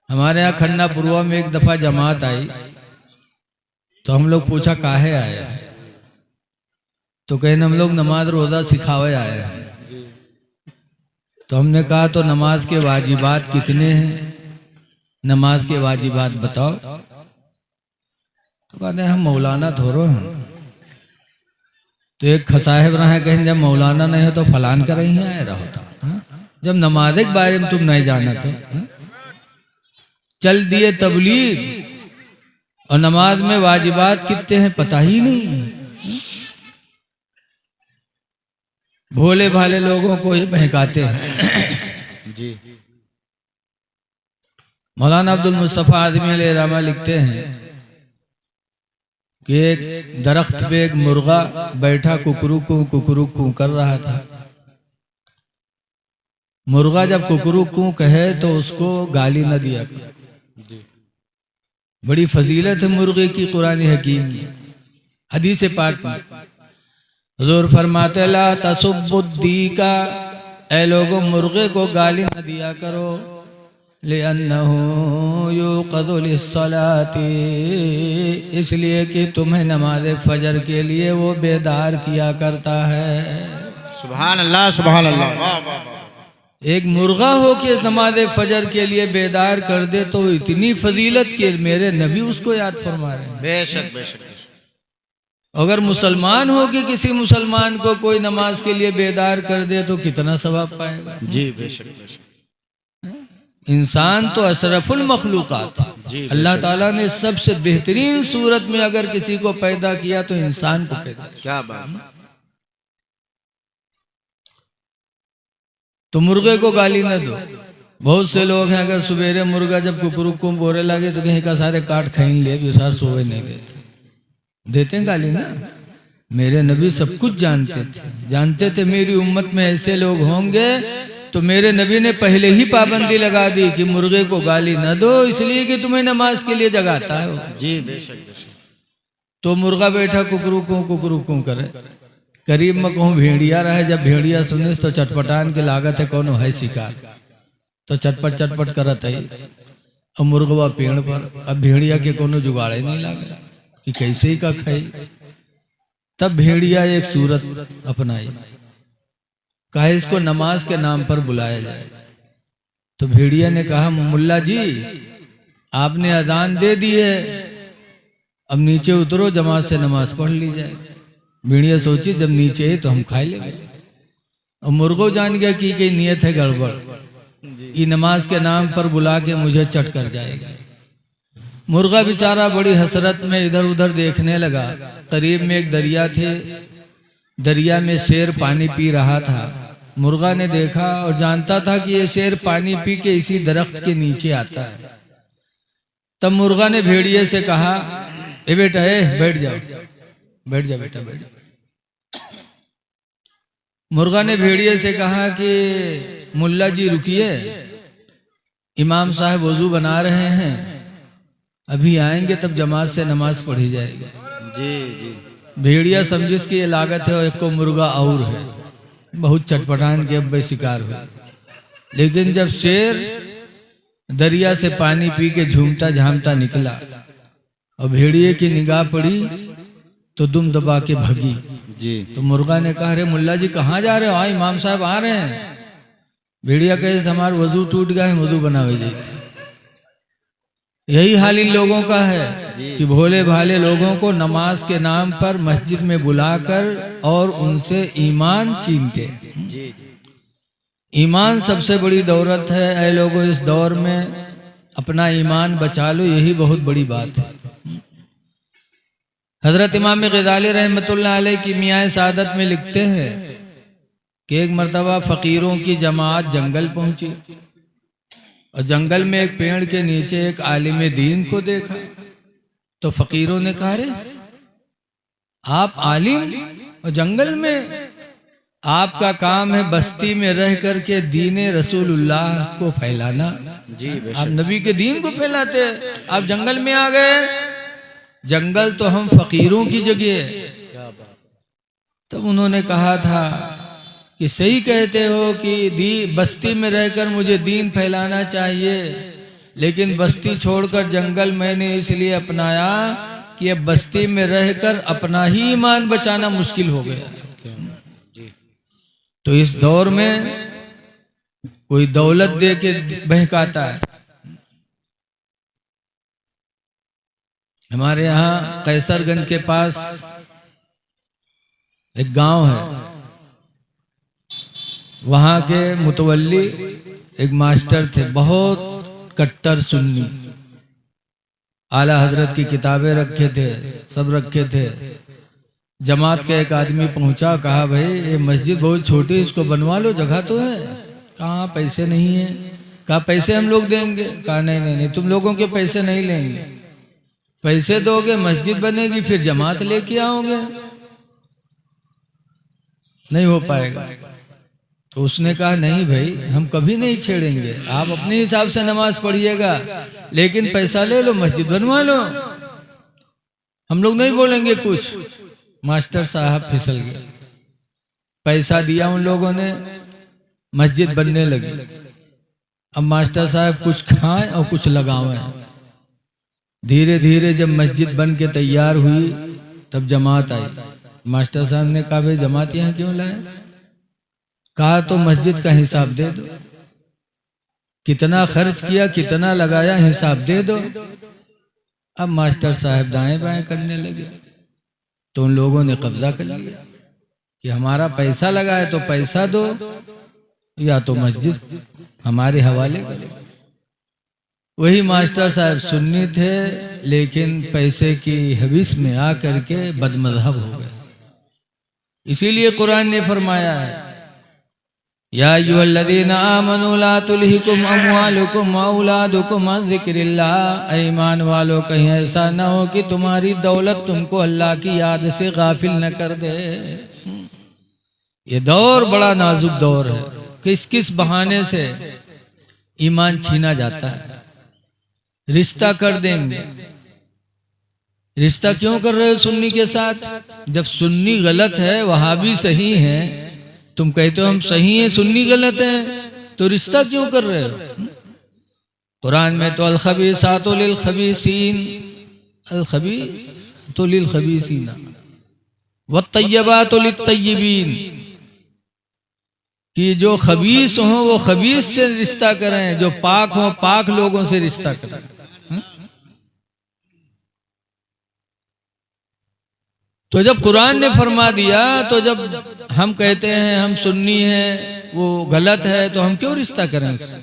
हमारे यहाँ खन्ना पूर्वा में एक दफा जमात आई तो हम लोग पूछा काहे आए, तो कहे हम लोग नमाज रोजा सिखावे आए हैं। तो हमने कहा तो नमाज के वाजिबात कितने हैं, नमाज के वाजिबात बताओ। तो कहते हैं हम मौलाना थोड़ो हैं। तो एक खसाहिब रहा कहें जब मौलाना नहीं हो तो फलान कर ही आए रहो तो जब नमाज के बारे में तुम नहीं जाना तो चल दिए तबलीग और नमाज में वाजिबात कितने हैं पता ही नहीं। भोले भाले लोगों को ये बहकाते हैं जी। मौलाना अब्दुल मुस्तफा आदमी अलैहिर्रहमा लिखते हैं कि एक दरख्त पे एक मुर्गा बैठा कुकरू कू कर रहा था। मुर्गा जब कुकरू कू कहे तो उसको गाली न दिया। बड़ी फजीलत है मुर्गे की कुरान हकीम में, हदीस पाक में हुजूर फरमाते ला तसुब्बुद्दी का, ऐ लोगों मुर्गे को गाली न दिया करो। लिअन्नहु युक़ज़ु लिस्सलाती, इसलिए कि तुम्हें नमाज फजर के लिए वो बेदार किया करता है। सुभान अल्लाह सुभान अल्लाह, वाह वाह। एक मुर्गा हो के नमाज फजर के लिए बेदार कर दे तो इतनी फजीलत के मेरे नबी उसको याद फरमा रहे हैं। बेशक बेशक। अगर मुसलमान हो कि किसी मुसलमान को कोई नमाज के लिए बेदार कर दे तो कितना सवाब पाएगा जी। बेशक बेशक। इंसान तो अशरफुल मखलूकात, अल्लाह ताला ने सबसे बेहतरीन सूरत में अगर किसी को पैदा किया तो इंसान को पैदा किया। क्या बात। तो मुर्गे को गाली न दो। बहुत से लोग हैं अगर सवेरे मुर्गा जब कुकरू बोरे लगे तो कहीं का सारे काट खाइन ले भी सार सोए नहीं देते हैं गाली ना। मेरे नबी सब कुछ जानते थे मेरी उम्मत में ऐसे लोग होंगे, तो मेरे नबी ने पहले ही पाबंदी लगा दी कि मुर्गे को गाली न दो, इसलिए कि तुम्हें नमाज के लिए जगाता है जी। बेशक बेशक। तो मुर्गा बैठा कुकरू कू करे। करीब में कहूँ भेड़िया रहे, जब भेड़िया सुने तो चटपटान के लागत है कौन है शिकार, तो चटपट करत है। अब मुर्गवा पेड़ पर, अब भेड़िया के कोनो जुगाड़े नहीं लागे कि कैसे ही का खाई। तब भेड़िया एक सूरत अपनाई, कहा इसको नमाज के नाम पर बुलाया जाए। तो भेड़िया ने कहा मुल्ला जी आपने अजान दे दी है, अब नीचे उतरो जमात से नमाज पढ़ ली जाए। भेड़िया सोची जब नीचे है तो हम खा लेंगे। और मुर्गो जान गया कि नियत है गड़बड़, ये नमाज के नाम पर बुला के मुझे चट कर जाएगा। मुर्गा बेचारा बड़ी हसरत में इधर उधर देखने लगा। करीब में एक दरिया थे, दरिया में शेर पानी पी रहा था। मुर्गा ने देखा और जानता था कि ये शेर पानी पी के इसी दरख्त के नीचे आता है। तब मुर्गा ने भेड़िए से कहा ए बेटा बैठ जाओ बेटा बैठ जाओ। मुर्गा ने भेड़िए से कहा कि मुल्ला जी रुकिए, इमाम साहब वजू बना रहे हैं, अभी आएंगे तब जमात से नमाज पढ़ी जाएगी जी जी। भेड़िया समझिस की ये लागत है और एक को मुर्गा और है, बहुत चटपटान के अब शिकार हुए। लेकिन जब शेर दरिया से पानी पी के झूमता झामता निकला और भेड़िए की निगाह पड़ी तो दुम दबा के भगी जी। तो मुर्गा ने कहा अरे मुल्ला जी कहाँ जा रहे हो? हाँ इमाम साहब आ रहे हैं। भेड़िया कहे हमार वजू टूट गया है, वजू बनावे जी। यही हाल इन लोगों का है कि भोले भाले लोगों को नमाज के नाम पर मस्जिद में बुलाकर और उनसे ईमान छीनते। ईमान सबसे बड़ी दौलत है। ऐ लोगों इस दौर में अपना ईमान बचा लो, यही बहुत बड़ी बात है। हजरत इमाम गज़ाली रहमतुल्लाह अलैह की मियाँ सादत में लिखते हैं कि एक मर्तबा फकीरों की जमात जंगल पहुंची और जंगल में एक पेड़ के नीचे एक आलिम दीन को देखा। तो फकीरों ने कहा रे आप आलिम और जंगल में, आपका काम है बस्ती में रह करके दीन रसूलुल्लाह को फैलाना जी। आप नबी के दीन को फैलाते, आप जंगल में आ गए। जंगल तो हम फकीरों की जगह। तब उन्होंने कहा था कि सही कहते हो कि बस्ती में रहकर मुझे दीन फैलाना चाहिए, लेकिन बस्ती छोड़कर जंगल मैंने इसलिए अपनाया कि अब बस्ती में रहकर अपना ही ईमान बचाना मुश्किल हो गया। तो इस दौर में कोई दौलत दे के बहकाता है। हमारे यहाँ कैसरगंज के पास एक गांव है, वहां के मुतवल्ली एक मास्टर थे, बहुत कट्टर सुन्नी, आला हजरत की किताबें रखे थे, सब रखे थे। जमात का एक आदमी पहुंचा, कहा भाई ये मस्जिद बहुत छोटी, इसको बनवा लो, जगह तो है। कहाँ पैसे नहीं है। कहा पैसे हम लोग देंगे। कहा नहीं नहीं नहीं, तुम लोगों के पैसे नहीं लेंगे, पैसे दोगे मस्जिद बनेगी, फिर जमात लेके आओगे, नहीं हो पाएगा। तो उसने कहा नहीं भाई, हम कभी नहीं छेड़ेंगे, आप अपने हिसाब से नमाज पढ़िएगा, लेकिन पैसा ले लो, मस्जिद बनवा लो, हम लोग नहीं बोलेंगे कुछ। मास्टर साहब फिसल गए, पैसा दिया उन लोगों ने, मस्जिद बनने लगी। अब मास्टर साहब कुछ खाएं और कुछ लगावें। धीरे धीरे जब मस्जिद बन के तैयार हुई, तब जमात आई। मास्टर साहब ने कहा भाई जमात यहाँ क्यों लाए? कहा तो मस्जिद का हिसाब दे दो, कितना खर्च किया, कितना लगाया, हिसाब दे दो। अब मास्टर साहब दाएं बाएं करने लगे, तो उन लोगों ने कब्जा कर लिया कि हमारा पैसा लगा है तो पैसा दो, या तो मस्जिद हमारे हवाले करो। वही मास्टर साहब सुन्नी थे, लेकिन पैसे की हवीस में आकर के बदमज़हब हो गए। इसीलिए कुरान ने फरमाया है, या अय्युहल्लज़ीना आमनू ला तुल्हिकुम अम्वालुकुम व औलादुकुम अन ज़िक्रिल्लाह। ईमान वालों, कहीं ऐसा ना हो कि तुम्हारी दौलत तुमको अल्लाह की याद से गाफिल न कर दे। ये दौर बड़ा नाजुक दौर है, किस किस बहाने से ईमान छीना जाता है। रिश्ता कर देंगे, रिश्ता क्यों कर रहे हो सुन्नी के साथ? जब सुन्नी गलत है, वहाबी सही है, तुम कहते हो हम सही हैं, सुन्नी गलत है, तो रिश्ता क्यों कर रहे हो? कुरान में तो अल-खबीसातु लिल-खबीसीन, अल-खबीसातु लिल-खबीसीन वत-तय्यबातु लित-तय्यबीन, कि जो खबीस हो वो खबीस से रिश्ता करें, जो पाक हो पाक लोगों से रिश्ता करें। तो जब कुरान ने फरमा दिया, तो जब हम कहते हैं हम सुन्नी हैं, वो गलत है, तो हम क्यों रिश्ता करें उससे?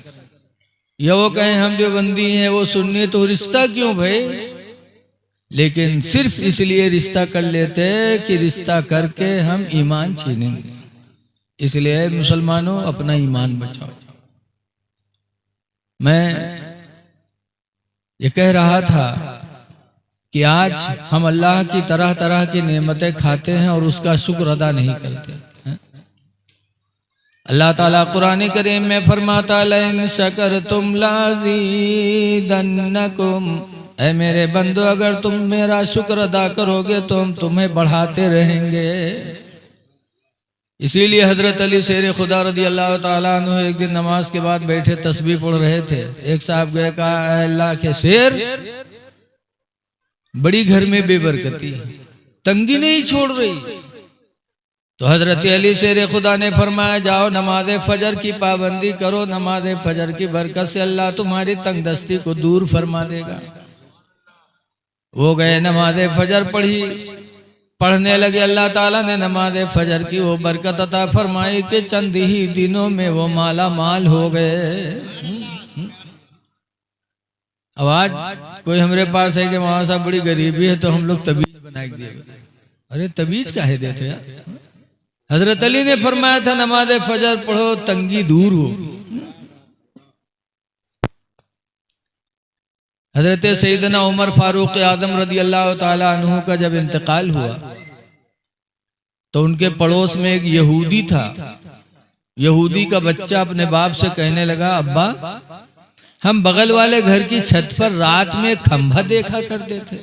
या वो कहें हम देवबंदी हैं, वो सुन्नी है, तो रिश्ता क्यों भाई? लेकिन सिर्फ इसलिए रिश्ता कर लेते कि रिश्ता करके हम ईमान छीनेंगे। इसलिए मुसलमानों, अपना ईमान बचाओ। मैं ये कह रहा था कि आज हम अल्लाह की तरह तरह की नेमतें खाते हैं और उसका शुक्र अदा नहीं करते हैं। अल्लाह ताला कुरान करीम में फरमाता, लइन शकरतुम लाज़ीदन्नकुम, ऐ मेरे बंदो अगर तुम मेरा शुक्र अदा करोगे तो हम तुम्हें बढ़ाते रहेंगे। इसीलिए हजरत अली शेर खुदा रदी अल्लाह ताला अन्हु एक दिन नमाज के बाद बैठे तस्बीह पढ़ रहे थे। एक साहब गए, कहा अल्लाह के शेर, बड़ी घर में बेबरकती, तंगी नहीं छोड़ रही। तो हजरत अली शेर खुदा ने फरमाया, जाओ नमाज फजर की पाबंदी करो, नमाज फजर की बरकत से अल्लाह तुम्हारी तंगदस्ती को दूर फरमा देगा। वो गए, नमाज फजर पढ़ी, पढ़ने लगे। अल्लाह ताला ने नमाज फजर की वो बरकत अता फरमाई कि चंद ही दिनों में वो माला माल हो गए। अब आज कोई हमारे पास है कि वहां साहब बड़ी गरीबी है, तो हम लोग तबीज बना के दिए। अरे तबीज काहे देते यार? हजरत अली ने फरमाया था नमाज फजर पढ़ो, तंगी दूर हो। हजरत सैयदना उमर फारूक आजम रदी अल्लाह ताला अन्हु का जब इंतकाल हुआ, तो उनके पड़ोस में एक यहूदी था। यहूदी का बच्चा अपने बाप से कहने लगा, अब्बा हम बगल वाले घर की छत पर रात में खंभा देखा करते थे।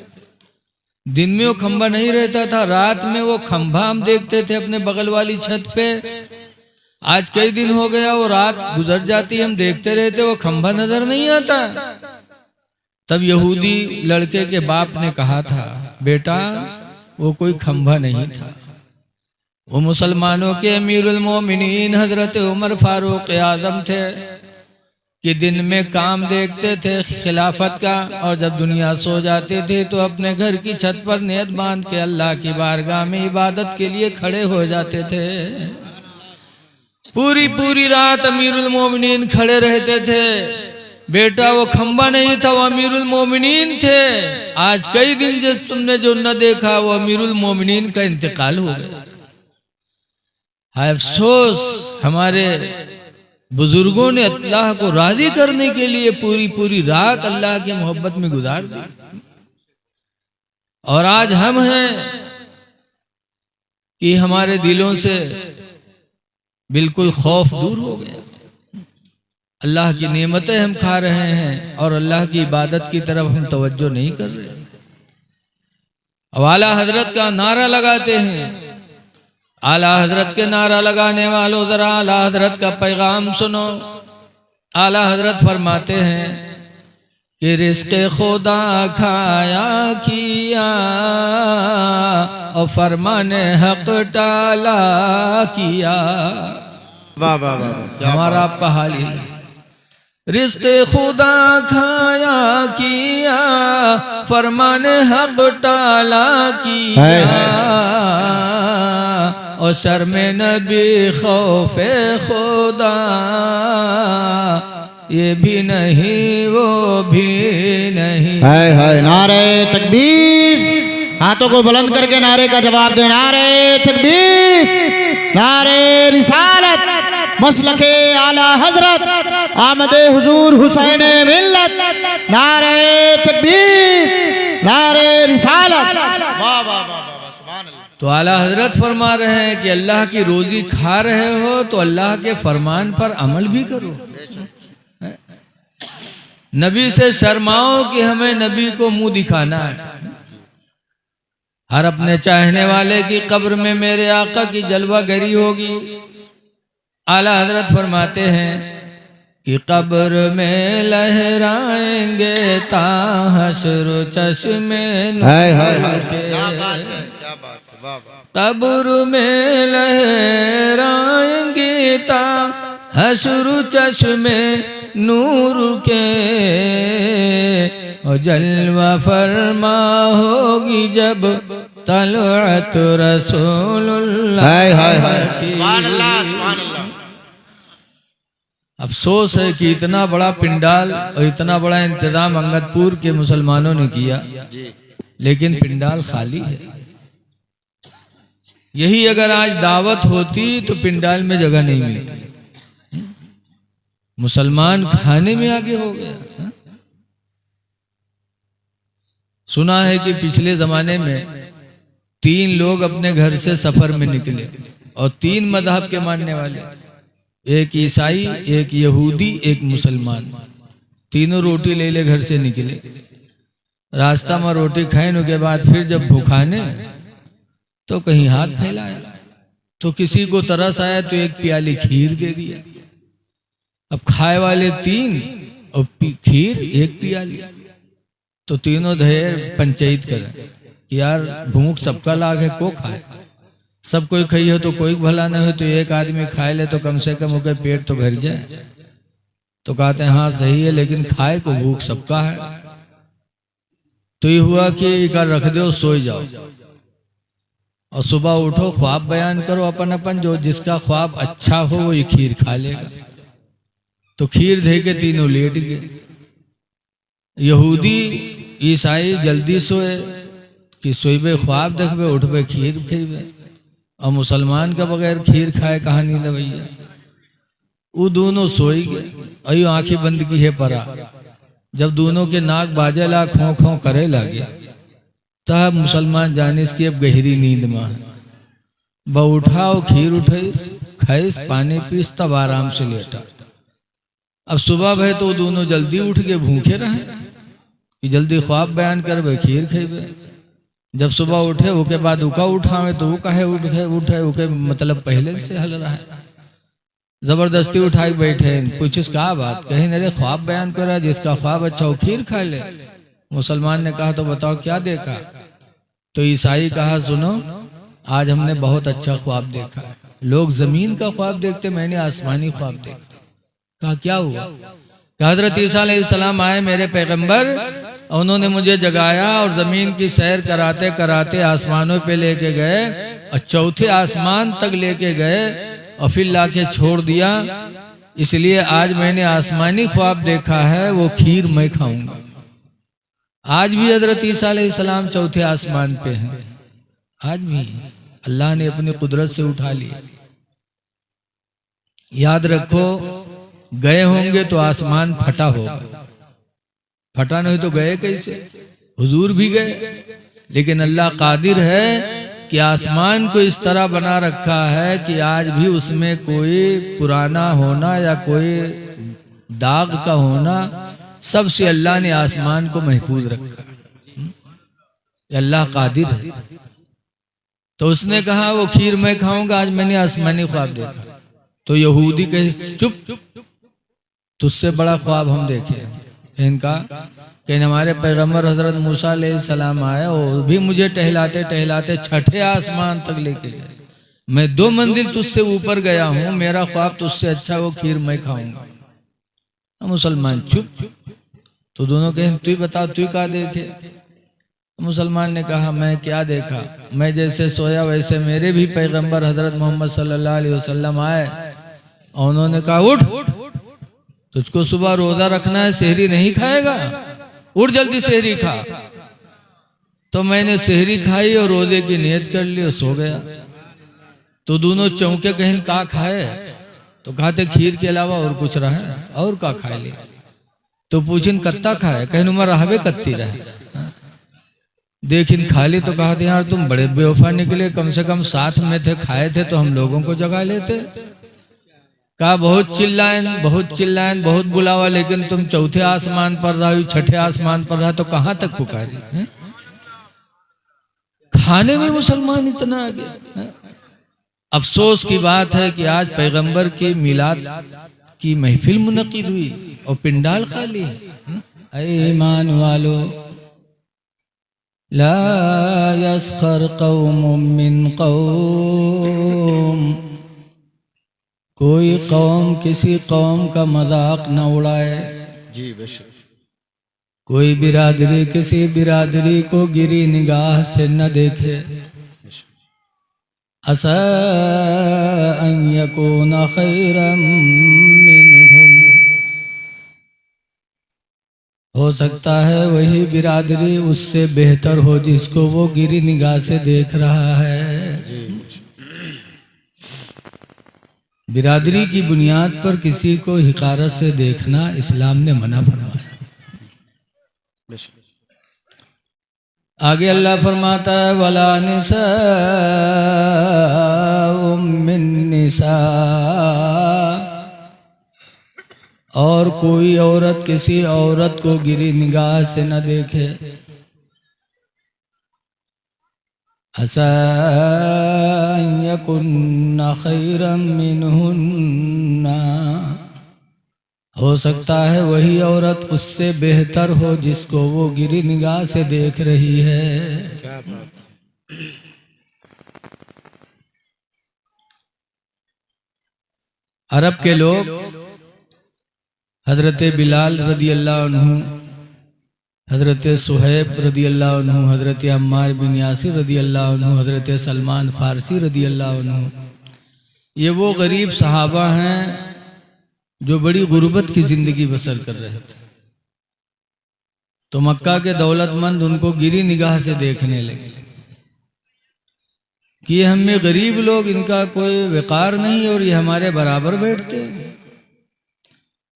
दिन में वो खंभा नहीं रहता था, रात में वो खंभा हम देखते थे अपने बगल वाली छत पे। आज कई दिन हो गया, वो रात गुजर जाती, हम देखते रहते, वो खंभा नजर नहीं आता। तब यहूदी लड़के के बाप ने कहा था, बेटा वो कोई खंभा नहीं था, वो मुसलमानों के अमीरुल मोमिनीन हजरत उमर फारूक आजम थे कि दिन में काम देखते थे खिलाफत का, और जब दुनिया सो जाते थे तो अपने घर की छत पर नियत बांध के अल्लाह की बारगाह में इबादत के लिए खड़े हो जाते थे। पूरी पूरी रात अमीरुल मोमिनीन खड़े रहते थे। बेटा वो खंबा नहीं था, वो अमीरुल मोमिनीन थे। आज कई दिन जो तुमने जो न देखा वो अमीरुल मोमिनीन का इंतकाल हो गया। हाय अफसोस, हमारे बुजुर्गों ने अल्लाह को राजी करने के लिए पूरी पूरी रात अल्लाह की मोहब्बत में गुजार दी, और आज हम हैं कि हमारे दिलों से बिल्कुल खौफ दूर हो गया। अल्लाह की नेमतें हम खा रहे हैं और अल्लाह की इबादत की तरफ हम तवज्जो नहीं कर रहे। अब आला हजरत का नारा लगाते हैं। आला हजरत के नारा लगाने वालों जरा आला हजरत का पैगाम सुनो। आला हजरत फरमाते हैं कि रिज़्क़े खुदा खाया किया और फरमाने हक टाला किया। वाह वाह वाह, हमारा आपका हाल ही है। रिज़्क़े खुदा खाया किया फरमाने हक टाला किया, और शर्म नबी खौफे खुदा ये भी नहीं वो भी नहीं। हाय हाय, नारे तकबीर, हाथों को बुलंद करके नारे का जवाब दे। नारे तकबीर, नारे रिसालत, मसलके आला हजरत, आमदे हुजूर हुसैन मिल्लत। नारे तकबीर, नारे रिसालत। वाह वाह वाह वाह, सुभान अल्लाह। तो आला हजरत फरमा रहे हैं कि अल्लाह की रोजी खा रहे हो तो अल्लाह के फरमान पर अमल भी करो। नबी से शर्माओ कि हमें नबी को मुंह दिखाना है। हर अपने चाहने वाले की कब्र में मेरे आका की जलवागरी होगी। आला हजरत फरमाते हैं कि कब्र में लहराएंगे ताहशर चश्मे नूर के, कब्र में लहराएंगे ताहशर चश्मे नूर के, और जलवा फरमा होगी जब तलअत रसूलुल्लाह की। सुभान अल्लाह, सुभान अल्लाह। अफसोस है कि इतना बड़ा पिंडाल और इतना बड़ा इंतजाम अंगदपुर के मुसलमानों ने किया, लेकिन पिंडाल खाली है। यही अगर आज दावत होती तो पिंडाल में जगह नहीं मिलती। मुसलमान खाने में आगे हो गया। सुना है कि पिछले जमाने में 3 लोग अपने घर से सफर में निकले, और 3 मजहब के मानने वाले, एक ईसाई, एक यहूदी, एक मुसलमान। तीनों रोटी ले ले घर से निकले। रास्ता में रोटी खाने के बाद फिर जब भूखाने तो कहीं हाथ फैलाया, तो किसी को तरस आया तो एक प्याली खीर दे दिया। अब खाए वाले 3 और खीर 1 प्याली, तो तीनों ढेर पंचायत करें, यार भूख सबका लाग है, को खाए। सब कोई खाई हो तो कोई भला न हो, तो एक आदमी खाए ले तो कम से कम होकर पेट तो भर जाए। तो कहते हैं हाँ सही है, लेकिन खाए को भूख सबका है। तो ये हुआ कि कर रख दो, सो जाओ, और सुबह उठो, ख्वाब बयान करो अपन अपन, जो जिसका ख्वाब अच्छा हो वो ये खीर खा लेगा। तो खीर दे के तीनों लेट गए। यहूदी ईसाई जल्दी सोए कि सोइबे ख्वाब देखबे, उठबे खीर खेबे, और मुसलमान का बगैर खीर खाए कहाँ नींद भैया। वो दोनों सोई गए, अयो आंखें बंद की है परा। जब दोनों के नाक बाजे ला, खों खों करे लगे, तब मुसलमान जानिस की अब गहरी नींद में है। ब उठाओ, खीर उठाइस, खाइस, पानी पीस, तब आराम से लेटा। अब सुबह भय तो दोनों जल्दी उठ के भूखे रहे कि जल्दी ख्वाब बयान करबे, खीर खेबे। जब सुबह उठे उसके बाद उका उठावे तो वो कहे उठे उके मतलब पहले से हल रहा है। जबरदस्ती उठाई बैठे, पूछिस क्या बात, कहीं मेरे ख्वाब बयान करा, जिसका ख्वाब अच्छा हो खीर खा ले। मुसलमान ने कहा तो बताओ क्या देखा? तो ईसाई कहा सुनो, आज हमने बहुत अच्छा ख्वाब देखा है। लोग जमीन का ख्वाब देखते, मैंने आसमानी ख्वाब देखा। कहा क्या हुआ? कि हजरत ईसा अलैहिस्सलाम आए मेरे पैगंबर, उन्होंने मुझे जगाया और जमीन की सैर कराते कराते आसमानों पे लेके गए और चौथे आसमान तक लेके गए और फिर लाके छोड़ दिया। इसलिए आज मैंने आसमानी ख्वाब देखा है, वो खीर मैं खाऊंगा। आज भी हजरत ईसा अलैहिस्सलाम चौथे आसमान पे हैं, आज भी अल्लाह ने अपनी कुदरत से उठा लिया। याद रखो, गए होंगे तो आसमान फटा होगा, फटा नहीं तो गए कैसे? हुजूर भी गए, लेकिन अल्लाह कादिर है कि आसमान को इस तरह बना रखा है कि आज भी उसमें कोई पुराना होना या कोई दाग का होना, सबसे अल्लाह ने आसमान को महफूज रखा। अल्लाह कादिर है। तो उसने कहा वो खीर मैं खाऊंगा, आज मैंने आसमानी ख्वाब देखा। तो यहूदी कहे चुप, तुझसे बड़ा ख्वाब हम देखे। इनका कि हमारे पैगंबर हजरत मूसा अलैहिस्सलाम आए, वो भी मुझे टहलाते टहलाते छठे आसमान तक लेके गए। मैं 2 मंजिल तुझसे ऊपर गया हूं, मेरा ख्वाब तुझसे अच्छा, वो खीर मैं खाऊंगा। मुसलमान चुप। तो दोनों कहें तू ही बता, तू ही क्या देखे? मुसलमान ने कहा मैं क्या देखा, मैं जैसे सोया वैसे मेरे भी पैगंबर हजरत मोहम्मद सल्लल्लाहु अलैहि वसल्लम आए और उन्होंने कहा उठ, तुझको सुबह रोजा रखना है, सहरी नहीं खाएगा, उठ जल्दी सहरी खा। तो मैंने सहरी खाई और रोजे की नियत कर ली और सो गया। तो दोनों चौंके, कहीं का खाए? तो कहते खीर के अलावा और कुछ रहे, और का खा लिया? तो पूछिन कत्ता खाए? कहीं उमर रहबे कत्ती रहे। देखिन खाली तो कहा थे यार तुम बड़े बेवफा निकले, कम से कम साथ में थे, खाए थे तो हम लोगों को जगा लेते। कहा बहुत चिल्लाएं, बहुत चिल्लाएं, बहुत बुलावा, लेकिन तुम चौथे आसमान पर रहो, छठे आसमान पर रहा, तो कहां तक पुकारी है? खाने में मुसलमान इतना आगे। अफसोस की बात है कि आज पैगंबर की मिलाद की महफिल मुनक्किद हुई और पिंडाल खाली है। ऐ ईमान वालो, ला यस्खर कौम मिन कौम, कोई कौम किसी कौम का मजाक न उड़ाए। जी बेशक। कोई बिरादरी किसी बिरादरी को गिरी निगाह से न देखे। असा अन यकून खैरम मिनहुम, हो सकता है वही बिरादरी उससे बेहतर हो जिसको वो गिरी निगाह से देख रहा है। बिरादरी की बुनियाद पर किसी को हिकारत से देखना इस्लाम ने मना फरमाया। आगे अल्लाह फरमाता है वला निसा मिन निसा, और कोई औरत किसी औरत को गिरी निगाह से न देखे। असा अन यकुन्ना खैरम मिनहुन्ना, हो सकता है वही औरत उससे बेहतर हो जिसको वो गिरी निगाह से देख रही है। क्या बात। अरब के लोग हजरत बिलाल रदी अल्लाह अन्हु, हजरत सुहैब रदी अल्लाह अन्हु, हजरत अम्मार बिन यासिर रदी अल्लाह अन्हु, हजरत सलमान फारसी रदी अल्लाह अन्हु, ये वो गरीब सहाबा हैं जो बड़ी गुर्बत की जिंदगी बसर कर रहे थे। तो मक्का के दौलतमंद उनको गिरी निगाह से देखने लगे कि ये हमें गरीब लोग, इनका कोई वकार नहीं और ये हमारे बराबर बैठते हैं।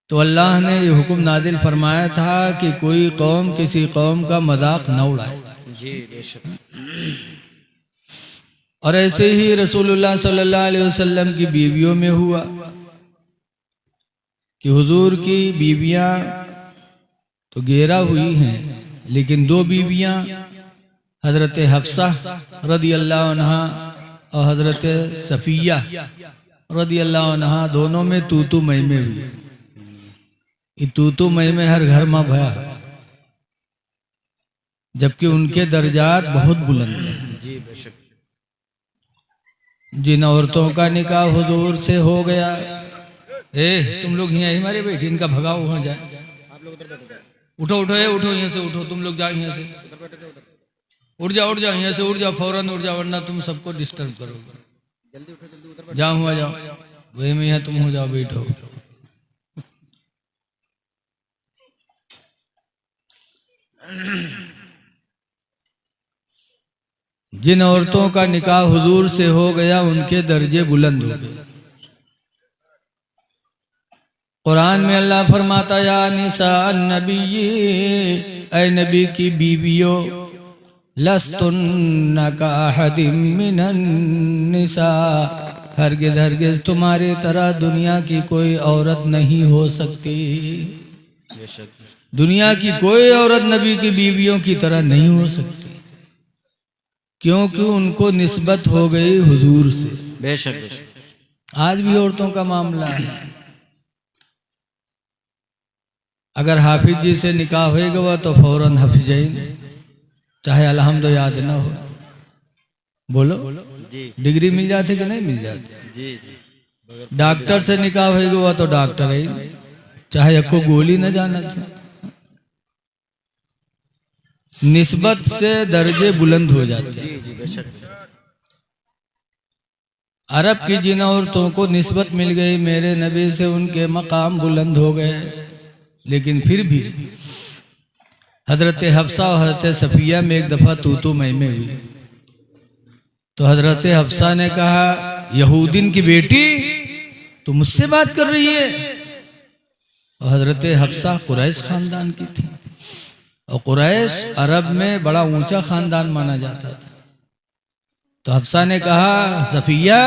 तो अल्लाह ने ये हुक्म नादिल फरमाया था कि कोई कौम किसी कौम का मजाक न उड़ाए। जी बेशक। और ऐसे ही रसूलुल्लाह सल्लल्लाहु अलैहि वसल्लम की बीवियों में हुआ कि हुजूर की बीवियां तो 11 हुई हैं, लेकिन 2 बीवियां हजरत हफ्सा रदी अल्लाह अन्हा और हजरत सफिया रदी अल्लाह अन्हा, दोनों में तूतू मई में हुई। ये तूतू मई में हर घर में भया। जबकि उनके दर्जात बहुत बुलंद हैं। जी बेशक। जिन औरतों का निकाह हुजूर से हो गया, तुम लोग यहाँ हमारे बैठे, इनका भगाओ वहां जाए। उठो उठो, उठो यहाँ से, उठो तुम लोग, जाओ यहाँ से, उठ जाओ यहाँ से, उठ जाओ फौरन, उठ जाओ, वरना तुम सबको डिस्टर्ब करोगे। जल्दी उठो, जल्दी उधर जाओ हुआ जाओ, वही में यहाँ तुम हो जाओ, बैठो। जिन औरतों का निकाह हुजूर से हो गया उनके दर्जे बुलंद हो गए। कुरान में अल्लाह फरमाता, या निसा नबी, ऐ नबी की बीवियों, लस्तुन्ना का अहदिम मिनन निसा, हरगिज हरगिज तुम्हारी तरह दुनिया की कोई औरत नहीं हो सकती। दुनिया की कोई औरत नबी की बीवियों की तरह नहीं हो सकती, क्योंकि उनको निस्बत हो गई हुजूर से। बेशक बेशक। आज भी औरतों का मामला है, अगर हाफिज जी से निकाह होएगा तो फौरन हाफिजाइन, चाहे अल्हम्दु याद ना हो। बोलो जी। डिग्री मिल जाती कि नहीं मिल जाती? जी जी। डॉक्टर से निकाह होएगा तो डॉक्टर है, चाहे आपको गोली न जाना था। निस्बत से दर्जे बुलंद हो जाते हैं। जी जी बेशक। अरब की जिन औरतों को निस्बत मिल गई मेरे नबी से, उनके मकाम बुलंद हो गए, लेकिन फिर भी हजरत हफ्सा और हजरत सफिया में एक दफा तू मैं में हुई, तो हजरत हफ्सा ने कहा, यहूदीन की बेटी तू मुझसे बात कर रही है? और हजरत हफ्सा कुरैश खानदान की थी, और कुरैश अरब में बड़ा ऊंचा खानदान माना जाता था। तो हफ्सा ने कहा, सफिया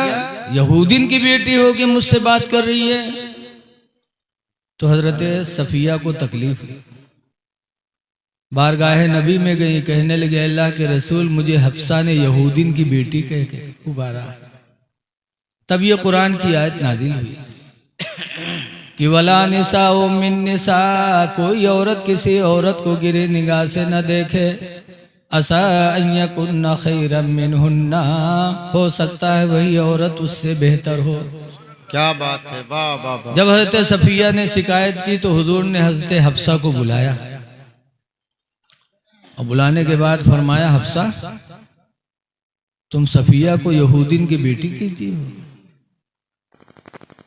यहूदीन की बेटी हो के मुझसे बात कर रही है? तो हजरत सफिया को तकलीफ हुई, बारगाह नबी में गई, कहने लगे, अल्लाह के रसूल, मुझे हफ्सा ने यहूदीन की बेटी कह के पुकारा। तब ये कुरान की आयत नाजिल हुई कि वला निसा मिन निसा, कोई औरत किसी औरत को गिरे निगाह से न देखे, असा अन यकुन्ना खैरम मिनहुन्ना, हो सकता है वही औरत उससे बेहतर हो। क्या बात है, वाह वाह वाह। जब हजरत सफिया ने शिकायत की तो हुजूर ने हजरत हफ्सा को बुलाया, और बुलाने के बाद फरमाया, हफ्सा तुम सफिया को यहूदीन की बेटी कहती हो?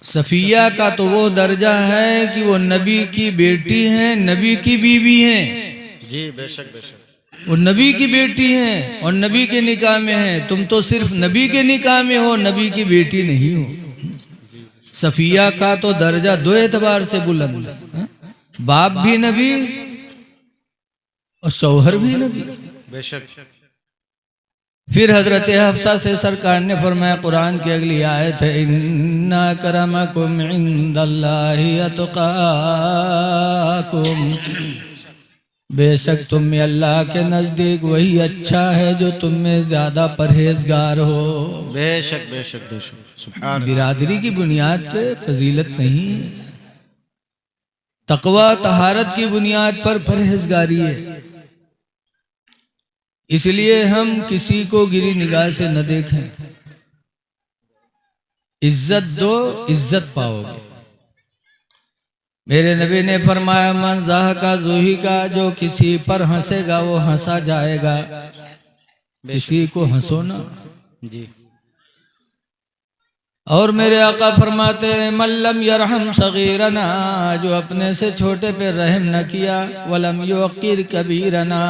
सफिया का तो वो दर्जा है कि वो नबी की बेटी हैं, नबी की बीवी हैं। जी बेशक बेशक। वो नबी की बेटी हैं और नबी के निकाह में हैं, तुम तो सिर्फ नबी के निकाह में हो, नबी की बेटी नहीं हो। सफिया का तो दर्जा दो एतबार से बुलंद है, बाप भी नबी और शौहर भी नबी। बेशक। फिर हजरत हफ्सा से सरकार ने फरमाया, कुरान की अगली आयत है, इन्ना करमकुम इंदल्लाहि अतकाकुम, बेशक तुम में अल्लाह के नजदीक वही अच्छा है जो तुम में ज्यादा परहेजगार हो। बेशक बेशक बेशक। सुभान। बिरादरी की बुनियाद पे फजीलत नहीं है, तकवा तहारत की बुनियाद पर परहेजगारी है। इसलिए हम किसी को गिरी निगाह से न देखें, इज्जत दो, इज्जत पाओगे। मेरे नबी ने फरमाया, मन ज़ाह का ज़ूही का, जो किसी पर हंसेगा वो हंसा जाएगा, किसी को हंसो ना। जी। और मेरे आका फरमाते हैं, मल्लम यरहम सगीरना, जो अपने से छोटे पे रहम न किया, वलम युक़िर कबीरना,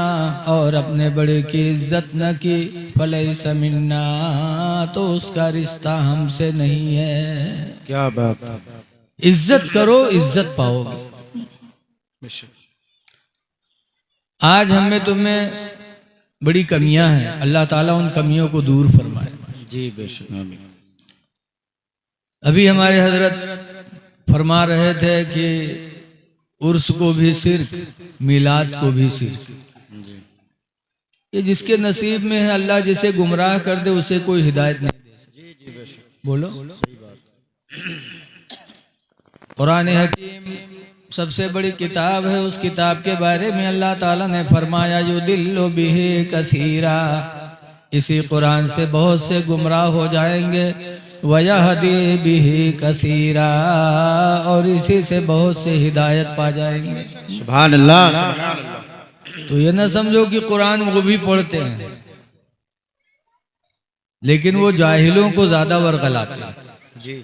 और अपने बड़े की इज्जत न की, फलैसा मिन्ना, तो उसका रिश्ता हमसे नहीं है। क्या बात है। इज्जत करो, इज्जत पाओगे। बेशक। आज हमें तुम्हें बड़ी कमियां हैं, अल्लाह ताला उन कमियों को दूर फरमाए। जी बेशक। आमीन। अभी हमारे हजरत फरमा रहे थे कि उर्स को भी शिर्क, मिलाद को भी शिर्क। ये जिसके नसीब में है, अल्लाह जिसे गुमराह कर दे उसे कोई हिदायत नहीं दे सकता। जी जी बेशक। बोलो। सही बात। कुरान हकीम सबसे बड़ी किताब है। उस किताब के बारे में अल्लाह ताला ने फरमाया युदिल्लु बिही कसीरा, इसी कुरान से बहुत से गुमराह हो जाएंगे, वयहदी बिही कसीरा, और इसी से बहुत से हिदायत पा जाएंगे। सुभान अल्लाह, सुभान अल्लाह। तो ये ना समझो कि कुरान वो भी पढ़ते हैं, लेकिन वो जाहिलों को ज्यादा वर्गलाते हैं। जी